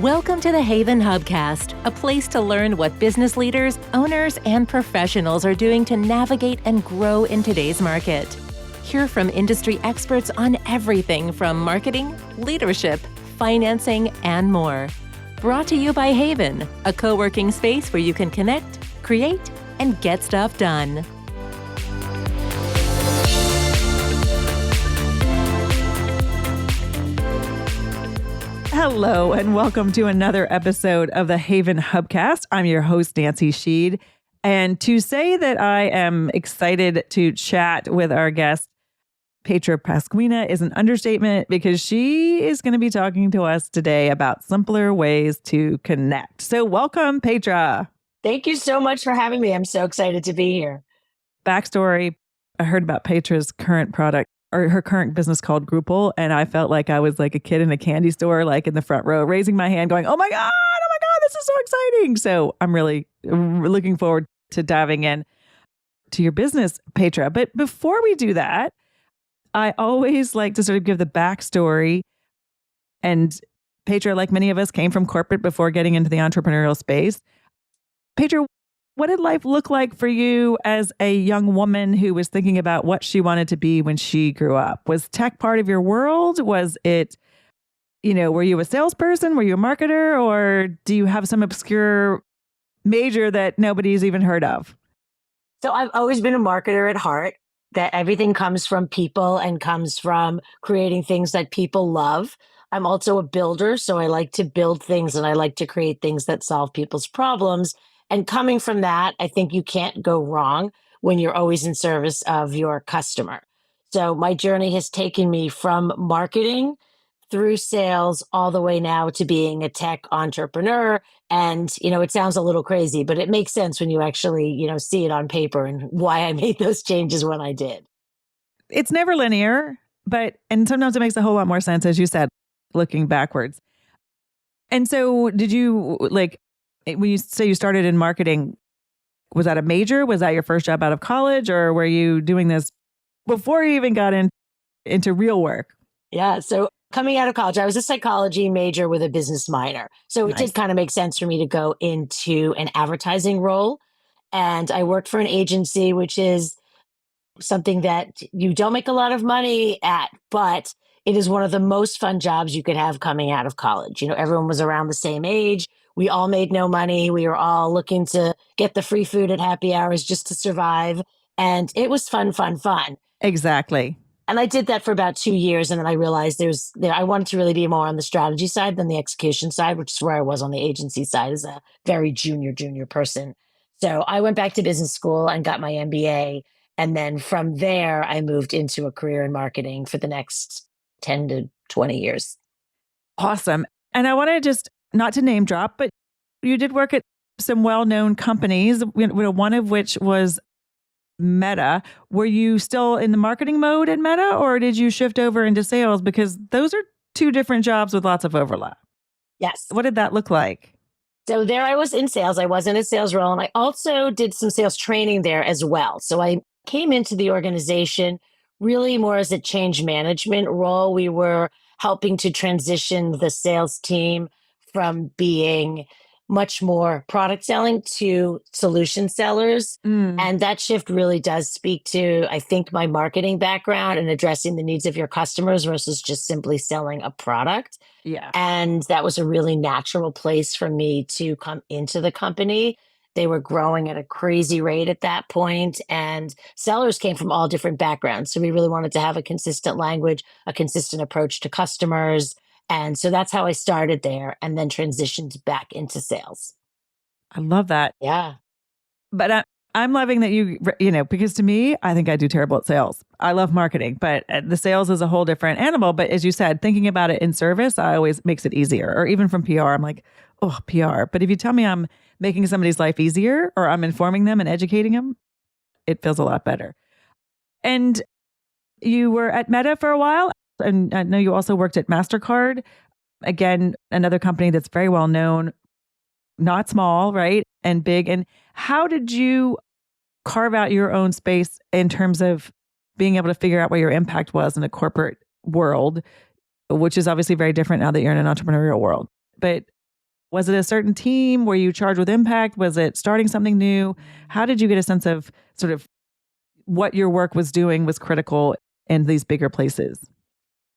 Welcome to the Haven Hubcast, a place to learn what business leaders, owners, and professionals are doing to navigate and grow in today's market. Hear from industry experts on everything from marketing, leadership, financing, and more. Brought to you by Haven, a co-working space where you can connect, create, and get stuff done. Hello, and welcome to another episode of the Haven Hubcast. I'm your host, Nancy Sheed. And to say that I am excited to chat with our guest, Petra Pasquina, is an understatement because she is going to be talking to us today about simpler ways to connect. So welcome, Petra. Thank you so much for having me. I'm so excited to be here. Backstory, I heard about Petra's current product, or her current business called Groopl. And I felt like I was like a kid in a candy store, like in the front row, raising my hand going, oh my God, this is so exciting. So I'm really looking forward to diving in to your business, Petra. But before we do that, I always like to sort of give the backstory. And Petra, like many of us, came from corporate before getting into the entrepreneurial space. Petra, what did life look like for you as a young woman who was thinking about what she wanted to be when she grew up? Was tech part of your world? Was it, were you a salesperson? Were you a marketer? Or do you have some obscure major that nobody's even heard of? So I've always been a marketer at heart, that everything comes from people and comes from creating things that people love. I'm also a builder, so I like to build things and I like to create things that solve people's problems. And coming from that, I think you can't go wrong when you're always in service of your customer. So my journey has taken me from marketing through sales all the way now to being a tech entrepreneur. And, it sounds a little crazy, but it makes sense when you actually, see it on paper and why I made those changes when I did. It's never linear, and sometimes it makes a whole lot more sense, as you said, looking backwards. And so did you, when you say you started in marketing, was that a major? Was that your first job out of college? Or were you doing this before you even got into real work? Yeah. So coming out of college, I was a psychology major with a business minor. So it did kind of make sense for me to go into an advertising role. And I worked for an agency, which is something that you don't make a lot of money at, but it is one of the most fun jobs you could have coming out of college. Everyone was around the same age. We all made no money. We were all looking to get the free food at happy hours just to survive. And it was fun. Exactly. And I did that for about 2 years. And then I realized I wanted to really be more on the strategy side than the execution side, which is where I was on the agency side as a very junior person. So I went back to business school and got my MBA. And then from there, I moved into a career in marketing for the next 10 to 20 years. Awesome. And I want to just, not to name drop, but you did work at some well-known companies, one of which was Meta. Were you still in the marketing mode at Meta, or did you shift over into sales? Because those are two different jobs with lots of overlap. Yes. What did that look like? So there I was in sales. I was in a sales role, and I also did some sales training there as well. So I came into the organization really more as a change management role. We were helping to transition the sales team from being much more product selling to solution sellers. And that shift really does speak to, I think, my marketing background and addressing the needs of your customers versus just simply selling a product. Yeah. And that was a really natural place for me to come into the company. They were growing at a crazy rate at that point, and sellers came from all different backgrounds. So we really wanted to have a consistent language, a consistent approach to customers. And so that's how I started there and then transitioned back into sales. I love that. Yeah. But I'm loving that because to me, I think I do terrible at sales. I love marketing, but the sales is a whole different animal. But as you said, thinking about it in service, I always makes it easier. Or even from PR, I'm like, oh, PR. But if you tell me I'm making somebody's life easier or I'm informing them and educating them, it feels a lot better. And you were at Meta for a while. And I know you also worked at MasterCard. Again, another company that's very well known, not small, right? And big. And how did you carve out your own space in terms of being able to figure out what your impact was in a corporate world, which is obviously very different now that you're in an entrepreneurial world? But Was it a certain team? Were you charged with impact? Was it starting something new? How did you get a sense of sort of what your work was doing was critical in these bigger places?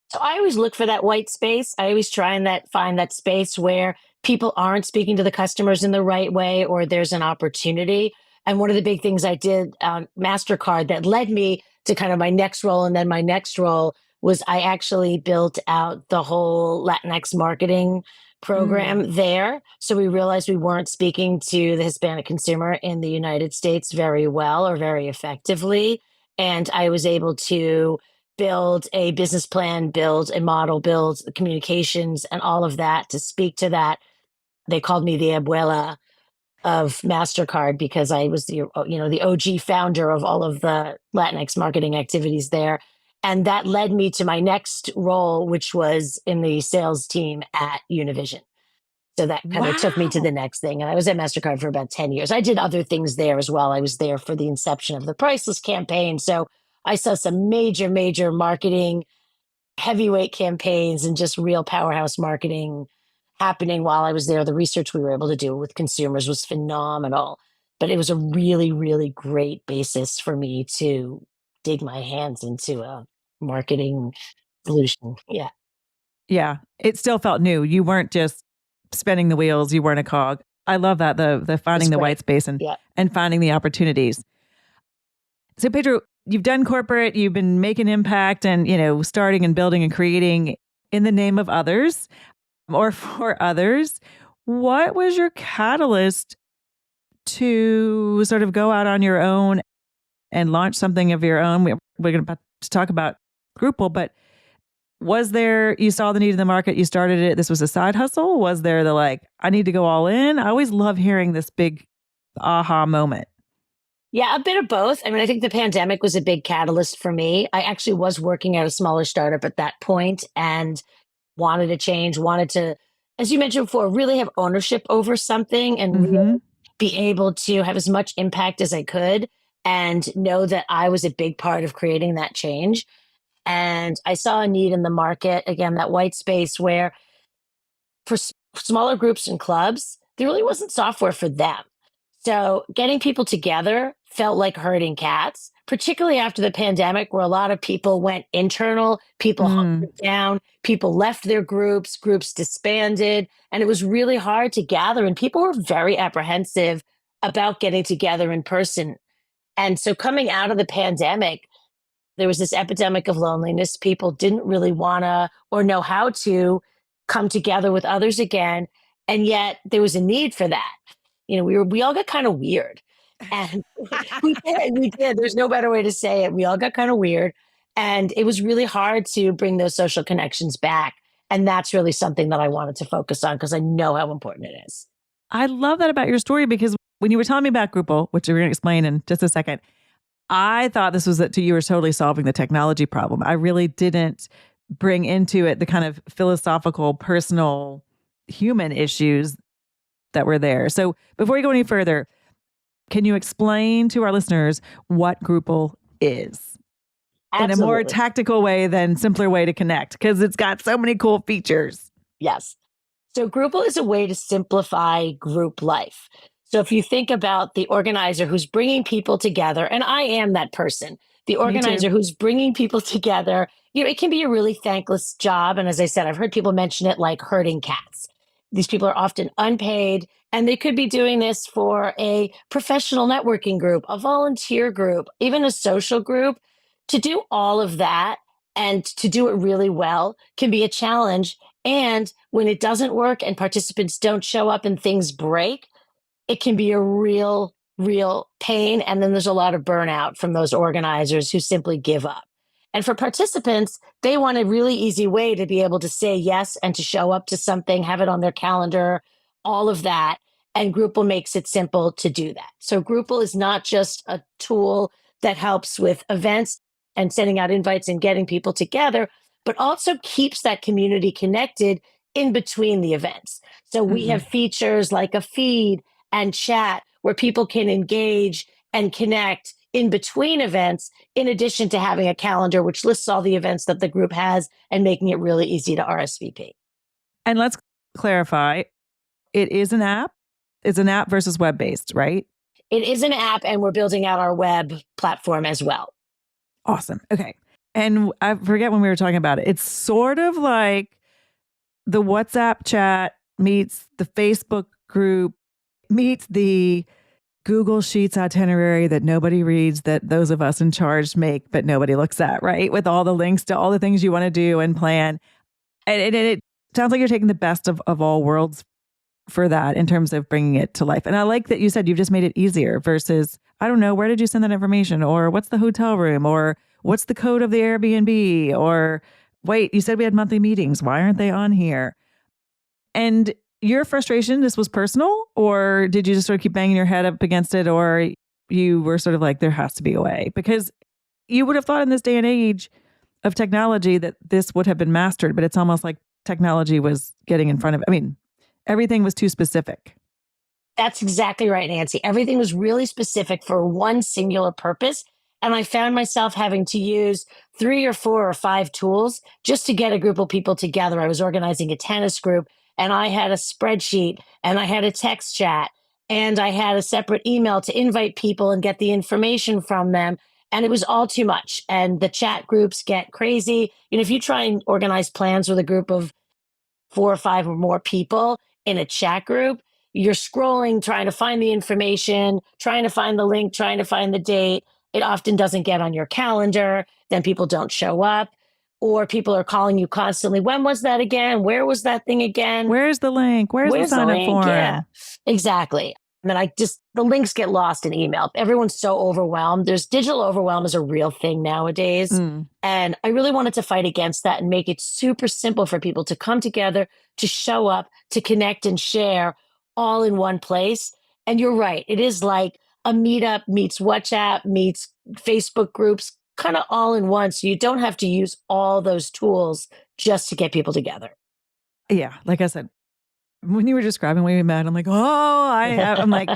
So I always look for that white space. I always try and find that space where people aren't speaking to the customers in the right way, or there's an opportunity. And one of the big things I did on MasterCard that led me to kind of my next role and then my next role was I actually built out the whole Latinx marketing Mm. program there. So we realized we weren't speaking to the Hispanic consumer in the United States very well or very effectively. And I was able to build a business plan, build a model, build the communications and all of that to speak to that. They called me the abuela of MasterCard because I was the OG founder of all of the Latinx marketing activities there. And that led me to my next role, which was in the sales team at Univision. So that kind of took me to Wow. the next thing. And I was at MasterCard for about 10 years. I did other things there as well. I was there for the inception of the Priceless campaign. So I saw some major, major marketing, heavyweight campaigns, and just real powerhouse marketing happening while I was there. The research we were able to do with consumers was phenomenal. But it was a really, really great basis for me to dig my hands into a marketing solution. Yeah, Yeah. It still felt new. You weren't just spinning the wheels. You weren't a cog. I love that, the it was finding the great. white space Yeah. and finding the opportunities. So Pedro, you've done corporate, you've been making impact and, starting and building and creating in the name of others or for others. What was your catalyst to sort of go out on your own and launch something of your own? We're going to talk about Groopl, but was there, you saw the need in the market, you started it, this was a side hustle? Was there I need to go all in? I always love hearing this big aha moment. Yeah, a bit of both. I mean, I think the pandemic was a big catalyst for me. I actually was working at a smaller startup at that point and wanted to change, wanted to, as you mentioned before, really have ownership over something and really Mm-hmm. be able to have as much impact as I could and know that I was a big part of creating that change. And I saw a need in the market, again, that white space where for smaller groups and clubs, there really wasn't software for them. So getting people together felt like herding cats, particularly after the pandemic, where a lot of people went internal, people Mm. hunkered down, people left their groups, groups disbanded, and it was really hard to gather. And people were very apprehensive about getting together in person. And so coming out of the pandemic, there was this epidemic of loneliness. People didn't really want to or know how to come together with others again. And yet there was a need for that. We all got kind of weird. And we did. There's no better way to say it. We all got kind of weird. And it was really hard to bring those social connections back. And that's really something that I wanted to focus on because I know how important it is. I love that about your story because when you were telling me about Groupal, which we're going to explain in just a second, I thought this was that you were totally solving the technology problem. I really didn't bring into it the kind of philosophical, personal, human issues that were there. So before we go any further, can you explain to our listeners what Groupal is in a more Absolutely. tactical way than simpler way to connect? Because it's got so many cool features. Yes. So Groupl is a way to simplify group life. So if you think about the organizer who's bringing people together, and I am that person, the Me too. organizer who's bringing people together, it can be a really thankless job. And as I said, I've heard people mention it like herding cats. These people are often unpaid, and they could be doing this for a professional networking group, a volunteer group, even a social group. To do all of that and to do it really well can be a challenge. And when it doesn't work and participants don't show up and things break, it can be a real, real pain. And then there's a lot of burnout from those organizers who simply give up. And for participants, they want a really easy way to be able to say yes and to show up to something, have it on their calendar, all of that. And Groupl makes it simple to do that. So Groupl is not just a tool that helps with events and sending out invites and getting people together, but also keeps that community connected in between the events. So we Mm-hmm. have features like a feed and chat where people can engage and connect in between events, in addition to having a calendar which lists all the events that the group has and making it really easy to RSVP. And let's clarify, it is an app. It's an app versus web-based, right? It is an app, and we're building out our web platform as well. Awesome. Okay. And I forget when we were talking about it. It's sort of like the WhatsApp chat meets the Facebook group meets the Google Sheets itinerary that nobody reads, that those of us in charge make, but nobody looks at, right? With all the links to all the things you want to do and plan. And it sounds like you're taking the best of all worlds for that in terms of bringing it to life. And I like that you said you've just made it easier versus, I don't know, where did you send that information? Or what's the hotel room? Or what's the code of the Airbnb? Or wait, you said we had monthly meetings. Why aren't they on here? And your frustration, this was personal, or did you just sort of keep banging your head up against it? Or you were sort of like, there has to be a way? Because you would have thought in this day and age of technology that this would have been mastered, but it's almost like technology was getting in front of it. I mean, everything was too specific. That's exactly right, Nancy. Everything was really specific for one singular purpose. And I found myself having to use 3 or 4 or 5 tools just to get a group of people together. I was organizing a tennis group, and I had a spreadsheet, and I had a text chat, and I had a separate email to invite people and get the information from them. And it was all too much. And the chat groups get crazy. If you try and organize plans with a group of 4 or 5 or more people in a chat group, you're scrolling, trying to find the information, trying to find the link, trying to find the date. It often doesn't get on your calendar. Then people don't show up, or people are calling you constantly. When was that again? Where was that thing again? Where's the link? Where's the sign up form? Yeah, exactly. And then the links get lost in email. Everyone's so overwhelmed. Digital overwhelm is a real thing nowadays. And I really wanted to fight against that and make it super simple for people to come together, to show up, to connect and share all in one place. And you're right. It is like a Meetup meets WhatsApp meets Facebook groups, kind of all in one. So you don't have to use all those tools just to get people together. Yeah. Like I said, when you were describing when we met, I'm like, I'm like,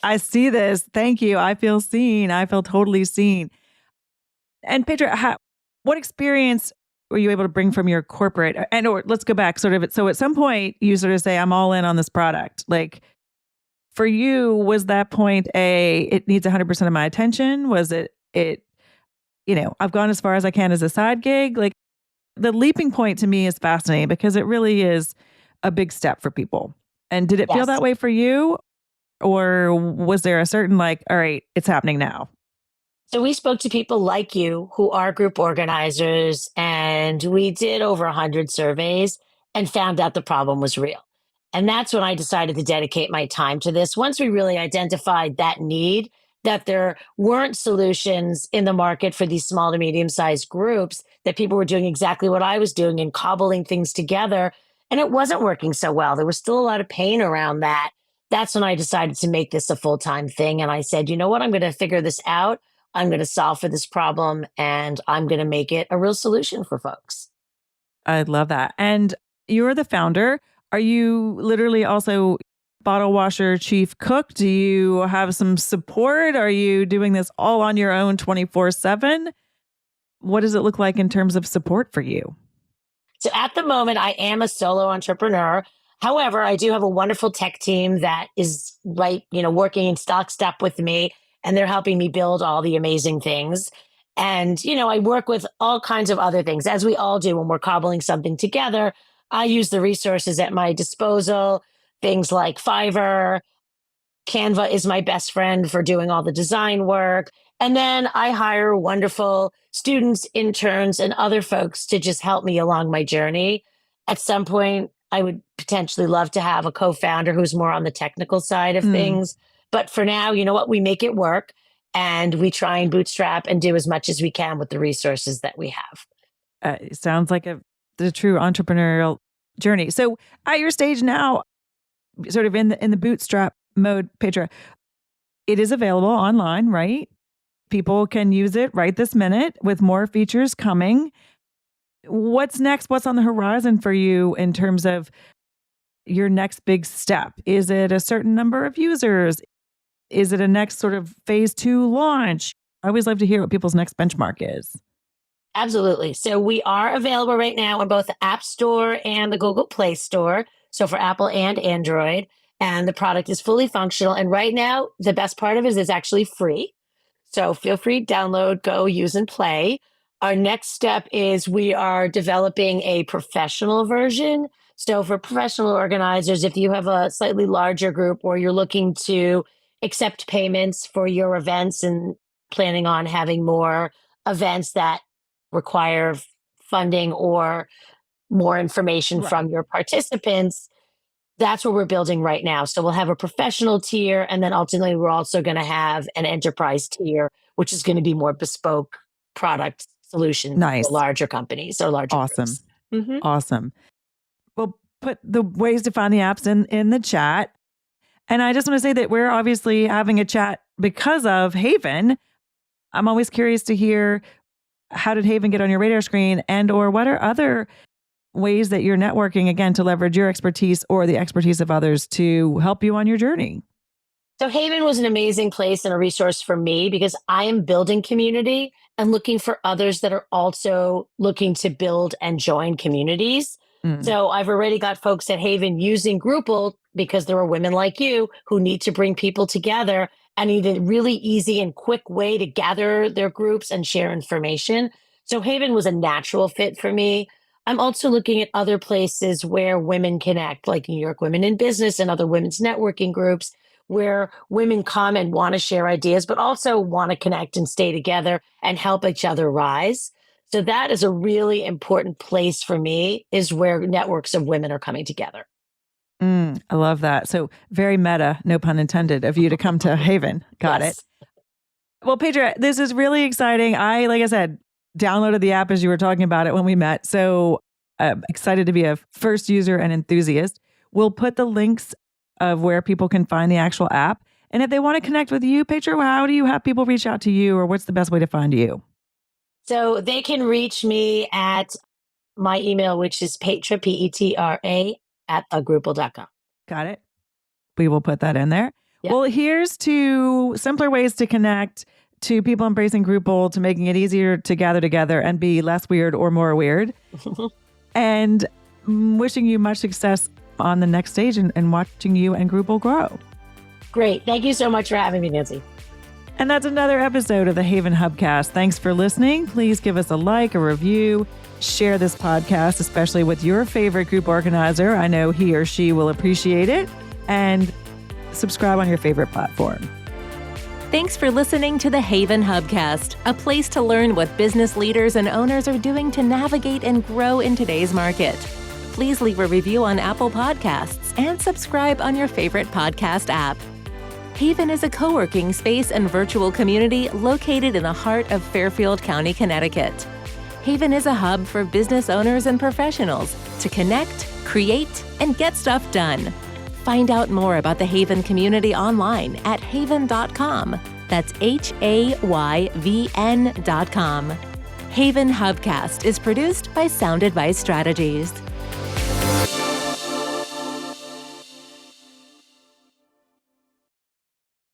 I see this. Thank you. I feel seen. I feel totally seen. And Petra, what experience were you able to bring from your corporate or let's go back sort of. So at some point you sort of say, I'm all in on this product. Like for you, was that point it needs 100% of my attention? Was it, I've gone as far as I can as a side gig? Like the leaping point to me is fascinating because it really is a big step for people. And did it feel that way for you? Or was there a certain like, all right, it's happening now? So we spoke to people like you who are group organizers, and we did over 100 surveys and found out the problem was real. And that's when I decided to dedicate my time to this. Once we really identified that need, that there weren't solutions in the market for these small to medium-sized groups, that people were doing exactly what I was doing and cobbling things together. And it wasn't working so well. There was still a lot of pain around that. That's when I decided to make this a full-time thing. And I said, you know what? I'm going to figure this out. I'm going to solve for this problem, and I'm going to make it a real solution for folks. I love that. And you're the founder. Are you literally also bottle washer, chief cook? Do you have some support? Are you doing this all on your own 24/7? What does it look like in terms of support for you? So at the moment, I am a solo entrepreneur. However, I do have a wonderful tech team that is working in step with me, and they're helping me build all the amazing things. And, I work with all kinds of other things, as we all do when we're cobbling something together. I use the resources at my disposal, things like Fiverr. Canva is my best friend for doing all the design work. And then I hire wonderful students, interns, and other folks to just help me along my journey. At some point, I would potentially love to have a co-founder who's more on the technical side of things. But for now, you know what? We make it work, and we try and bootstrap and do as much as we can with the resources that we have. It sounds like the true entrepreneurial journey. So at your stage now, sort of in the bootstrap mode, Petra, it is available online, right? People can use it right this minute with more features coming. What's next? What's on the horizon for you in terms of your next big step? Is it a certain number of users? Is it a next sort of phase 2 launch? I always love to hear what people's next benchmark is. Absolutely. So we are available right now on both the App Store and the Google Play Store. So for Apple and Android. and the product is fully functional. And right now, the best part of it is it's actually free. So feel free, download, go, use, and play. Our next step is we are developing a professional version. So for professional organizers, if you have a slightly larger group or you're looking to accept payments for your events and planning on having more events that require funding or more information from your participants, that's what we're building right now. So we'll have a professional tier, and then ultimately we're also going to have an enterprise tier, which is going to be more bespoke product solutions for larger companies or larger groups. Awesome. We'll put the ways to find the apps in the chat. And I just want to say that we're obviously having a chat because of Haven. I'm always curious to hear, how did Haven get on your radar screen, and or what are other ways that you're networking, again, to leverage your expertise or the expertise of others to help you on your journey? So Haven was an amazing place and a resource for me because I am building community and looking for others that are also looking to build and join communities. So I've already got folks at Haven using Groopl because there are women like you who need to bring people together and need a really easy and quick way to gather their groups and share information. So Haven was a natural fit for me. I'm also looking at other places where women connect, like New York Women in Business and other women's networking groups, where women come and want to share ideas, but also want to connect and stay together and help each other rise. So that is a really important place for me, is where networks of women are coming together. I love that. So very meta, no pun intended, of you to come to Haven. Got it. Well, Petra, this is really exciting. Like I said, downloaded the app as you were talking about it when we met. So I'm excited to be a first user and enthusiast. We'll put the links of where people can find the actual app. And if they want to connect with you, Petra, how do you have people reach out to you, or what's the best way to find you? So they can reach me at my email, which is Petra, Petra, at groopl.com. Got it. We will put that in there. Yep. Well, here's to simpler ways to connect, to people embracing Groopl, to making it easier to gather together and be less weird or more weird. And wishing you much success on the next stage and watching you and Groopl grow. Great. Thank you so much for having me, Nancy. And that's another episode of the Haven Hubcast. Thanks for listening. Please give us a like, a review, share this podcast, especially with your favorite group organizer. I know he or she will appreciate it. And subscribe on your favorite platform. Thanks for listening to the Haven Hubcast, a place to learn what business leaders and owners are doing to navigate and grow in today's market. Please leave a review on Apple Podcasts and subscribe on your favorite podcast app. Haven is a co-working space and virtual community located in the heart of Fairfield County, Connecticut. Haven is a hub for business owners and professionals to connect, create, and get stuff done. Find out more about the Haven community online at haven.com. That's HAYVN.com. Haven Hubcast is produced by Sound Advice Strategies.